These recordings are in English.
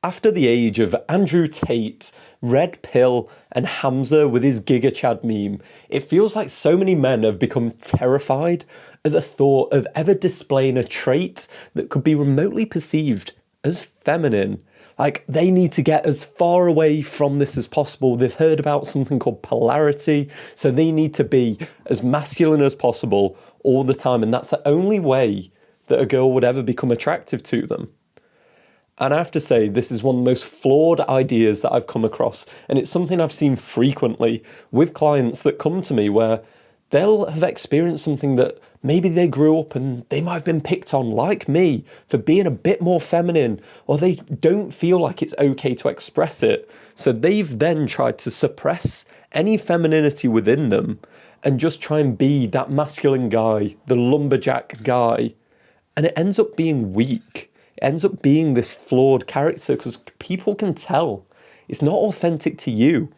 After the age of Andrew Tate, Red Pill, and Hamza with his Giga Chad meme, it feels like so many men have become terrified at the thought of ever displaying a trait that could be remotely perceived as feminine. Like, they need to get as far away from this as possible. They've heard about something called polarity, so they need to be as masculine as possible all the time, and that's the only way that a girl would ever become attractive to them. And I have to say, this is one of the most flawed ideas that I've come across, and it's something I've seen frequently with clients that come to me where they'll have experienced something that maybe they grew up and they might have been picked on, like me, for being a bit more feminine, or they don't feel like it's okay to express it. So they've then tried to suppress any femininity within them and just try and be that masculine guy, the lumberjack guy. And it ends up being weak. It ends up being this flawed character because people can tell it's not authentic to you.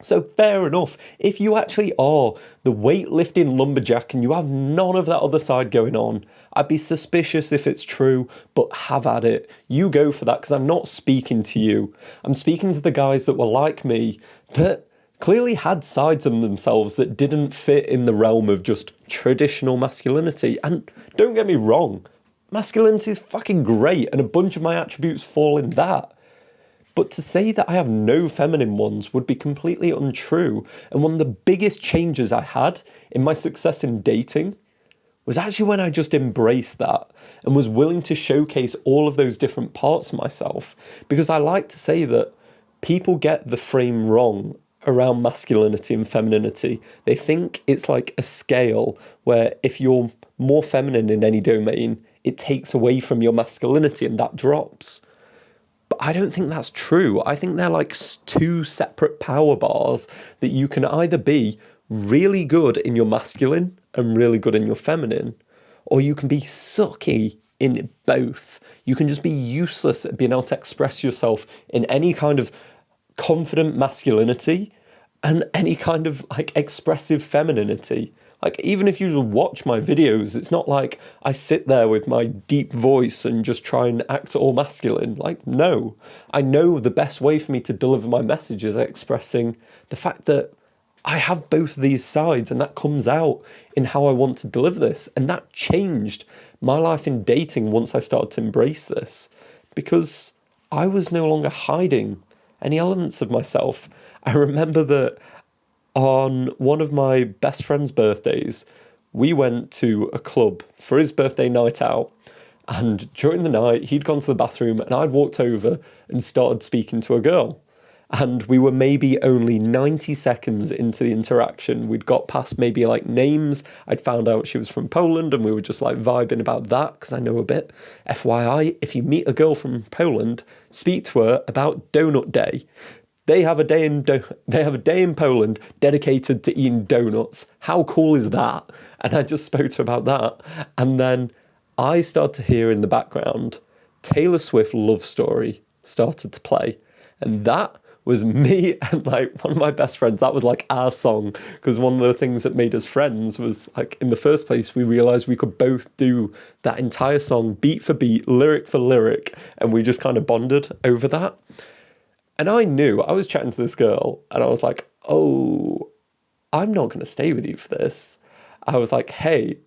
So fair enough, if you actually are the weightlifting lumberjack and you have none of that other side going on, I'd be suspicious if it's true, but have at it. You go for that, because I'm not speaking to you. I'm speaking to the guys that were like me, that clearly had sides of themselves that didn't fit in the realm of just traditional masculinity. And don't get me wrong, masculinity is fucking great and a bunch of my attributes fall in that. But to say that I have no feminine ones would be completely untrue. And one of the biggest changes I had in my success in dating was actually when I just embraced that and was willing to showcase all of those different parts of myself. Because I like to say that people get the frame wrong around masculinity and femininity. They think it's like a scale where if you're more feminine in any domain, it takes away from your masculinity and that drops. But I don't think that's true. I think they're like two separate power bars that you can either be really good in your masculine and really good in your feminine, or you can be sucky in both. You can just be useless at being able to express yourself in any kind of confident masculinity and any kind of like expressive femininity. Like, even if you just watch my videos, it's not like I sit there with my deep voice and just try and act all masculine. Like, no. I know the best way for me to deliver my message is expressing the fact that I have both of these sides, and that comes out in how I want to deliver this. And that changed my life in dating once I started to embrace this, because I was no longer hiding any elements of myself. I remember that on one of my best friend's birthdays, we went to a club for his birthday night out, and during the night he'd gone to the bathroom and I'd walked over and started speaking to a girl, and we were maybe only 90 seconds into the interaction. We'd got past maybe like names. I'd found out she was from Poland and we were just like vibing about that because I know a bit. FYI, if you meet a girl from Poland, speak to her about Donut Day. They have a day in Poland dedicated to eating donuts. How cool is that? And I just spoke to her about that. And then I started to hear in the background, Taylor Swift Love Story started to play. And that was me and like one of my best friends. That was like our song, because one of the things that made us friends was like, in the first place, we realized we could both do that entire song beat for beat, lyric for lyric. And we just kind of bonded over that. And I knew, I was chatting to this girl and I was like, oh, I'm not going to stay with you for this. I was like, hey,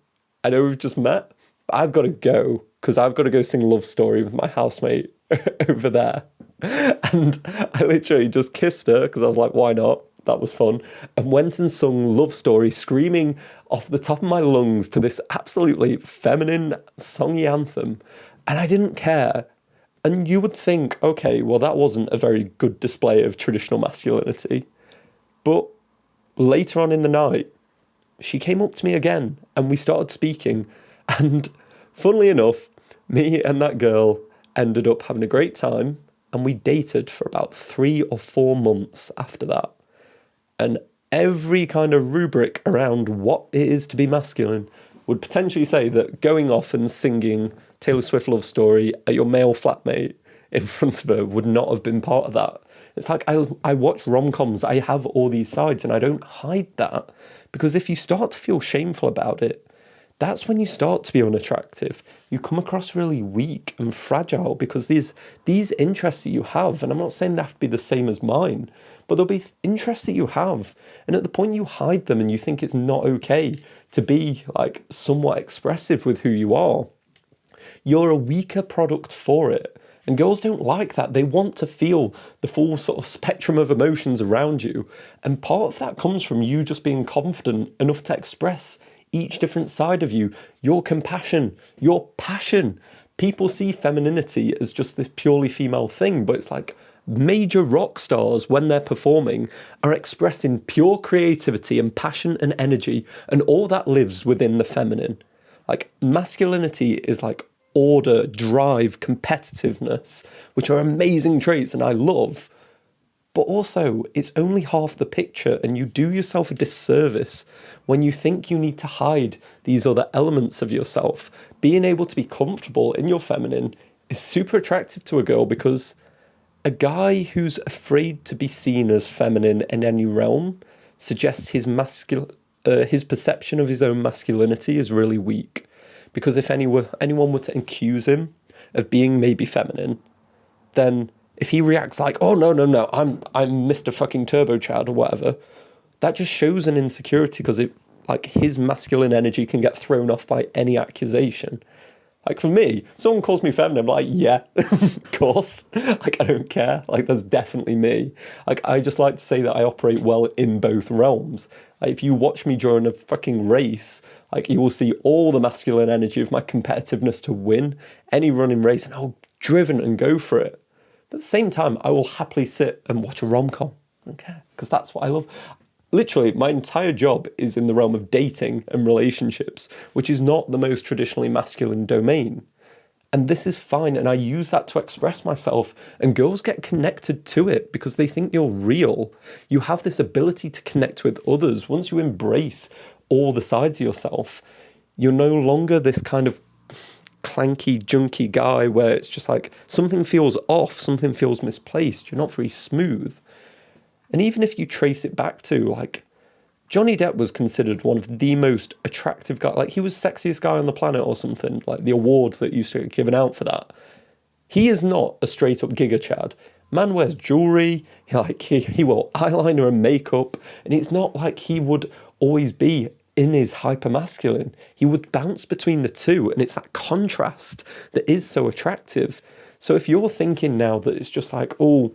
I know we've just met, but I've got to go because I've got to go sing Love Story with my housemate over there. And I literally just kissed her because I was like, why not? That was fun. And went and sung Love Story, screaming off the top of my lungs to this absolutely feminine songy anthem. And I didn't care. And you would think, okay, well, that wasn't a very good display of traditional masculinity. But later on in the night, she came up to me again and we started speaking. And funnily enough, me and that girl ended up having a great time, and we dated for about 3 or 4 months after that. And every kind of rubric around what it is to be masculine would potentially say that going off and singing Taylor Swift Love Story at your male flatmate in front of her would not have been part of that. It's like I watch rom-coms, I have all these sides and I don't hide that, because if you start to feel shameful about it, that's when you start to be unattractive. You come across really weak and fragile because these interests that you have, and I'm not saying they have to be the same as mine, but there'll be interests that you have, and at the point you hide them and you think it's not okay to be like somewhat expressive with who you are, you're a weaker product for it. And girls don't like that. They want to feel the full sort of spectrum of emotions around you. And part of that comes from you just being confident enough to express each different side of you, your compassion, your passion. People see femininity as just this purely female thing, but it's like major rock stars, when they're performing, are expressing pure creativity and passion and energy, and all that lives within the feminine. Like, masculinity is like order, drive, competitiveness, which are amazing traits and I love. But also, it's only half the picture, and you do yourself a disservice when you think you need to hide these other elements of yourself. Being able to be comfortable in your feminine is super attractive to a girl, because a guy who's afraid to be seen as feminine in any realm suggests his perception of his own masculinity is really weak. Because if anyone were to accuse him of being maybe feminine, then if he reacts like, oh, no, I'm Mr. fucking Turbo Chad or whatever, that just shows an insecurity, because like his masculine energy can get thrown off by any accusation. Like, for me, someone calls me feminine, I'm like, yeah, of course. Like, I don't care. Like, that's definitely me. Like, I just like to say that I operate well in both realms. Like, if you watch me during a fucking race, like, you will see all the masculine energy of my competitiveness to win any running race, and I'll driven and go for it. But at the same time, I will happily sit and watch a rom-com. I don't care, because that's what I love. Literally, my entire job is in the realm of dating and relationships, which is not the most traditionally masculine domain. And this is fine, and I use that to express myself, and girls get connected to it because they think you're real. You have this ability to connect with others. Once you embrace all the sides of yourself, you're no longer this kind of clanky, junky guy where it's just like something feels off, something feels misplaced, you're not very smooth. And even if you trace it back to, like, Johnny Depp was considered one of the most attractive guys, like he was sexiest guy on the planet or something, like the award that used to get given out for that. He is not a straight up Giga Chad. Man wears jewellery, he wore eyeliner and makeup, and it's not like he would always be in his hyper-masculine. He would bounce between the two, and it's that contrast that is so attractive. So if you're thinking now that it's just like, oh,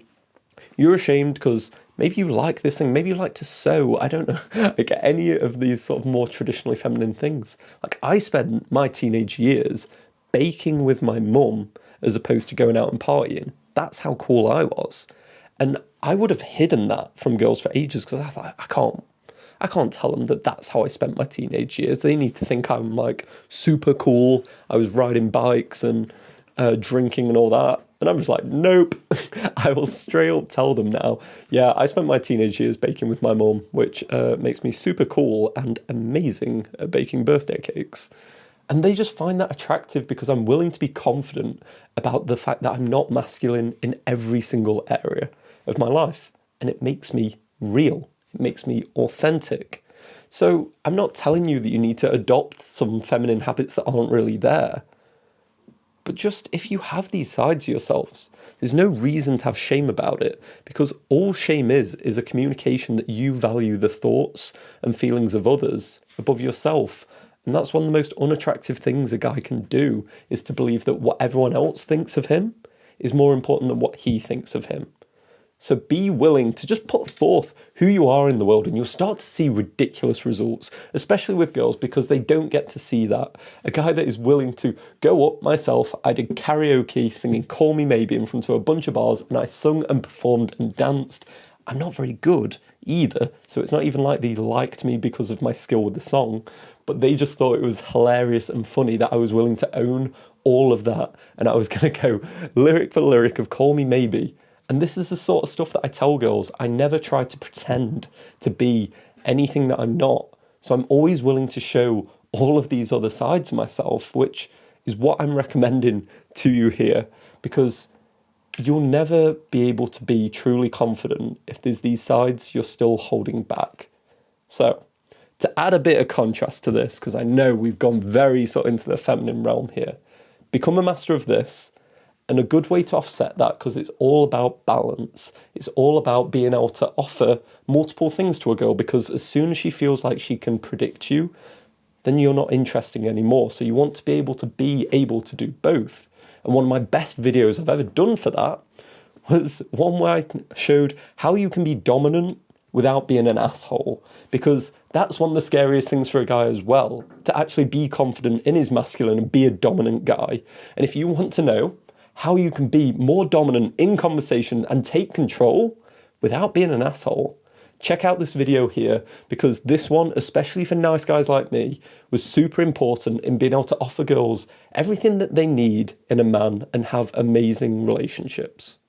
you're ashamed because maybe you like this thing, maybe you like to sew, I don't know, like any of these sort of more traditionally feminine things. Like, I spent my teenage years baking with my mum as opposed to going out and partying. That's how cool I was. And I would have hidden that from girls for ages, because I thought, I can't tell them that that's how I spent my teenage years. They need to think I'm like super cool. I was riding bikes and drinking and all that. And I'm just like, nope. I will straight up tell them now, yeah, I spent my teenage years baking with my mum, which makes me super cool and amazing at baking birthday cakes. And they just find that attractive because I'm willing to be confident about the fact that I'm not masculine in every single area of my life. And it makes me real. It makes me authentic. So I'm not telling you that you need to adopt some feminine habits that aren't really there. But just, if you have these sides of yourselves, there's no reason to have shame about it, because all shame is a communication that you value the thoughts and feelings of others above yourself. And that's one of the most unattractive things a guy can do, is to believe that what everyone else thinks of him is more important than what he thinks of him. So be willing to just put forth who you are in the world, and you'll start to see ridiculous results, especially with girls, because they don't get to see that. A guy that is willing to go up myself, I did karaoke singing Call Me Maybe in front of a bunch of bars, and I sung and performed and danced. I'm not very good either, so it's not even like they liked me because of my skill with the song, but they just thought it was hilarious and funny that I was willing to own all of that, and I was going to go lyric for lyric of Call Me Maybe. And this is the sort of stuff that I tell girls. I never try to pretend to be anything that I'm not. So I'm always willing to show all of these other sides of myself, which is what I'm recommending to you here, because you'll never be able to be truly confident if there's these sides you're still holding back. So To add a bit of contrast to this, because I know we've gone very sort of into the feminine realm here, become a master of this. And a good way to offset that, because it's all about balance, it's all about being able to offer multiple things to a girl, because as soon as she feels like she can predict you, then you're not interesting anymore. So you want to be able to do both. And one of my best videos I've ever done for that was one where I showed how you can be dominant without being an asshole, because that's one of the scariest things for a guy as well, to actually be confident in his masculine and be a dominant guy. And if you want to know how you can be more dominant in conversation and take control without being an asshole, check out this video here, because this one, especially for nice guys like me, was super important in being able to offer girls everything that they need in a man and have amazing relationships.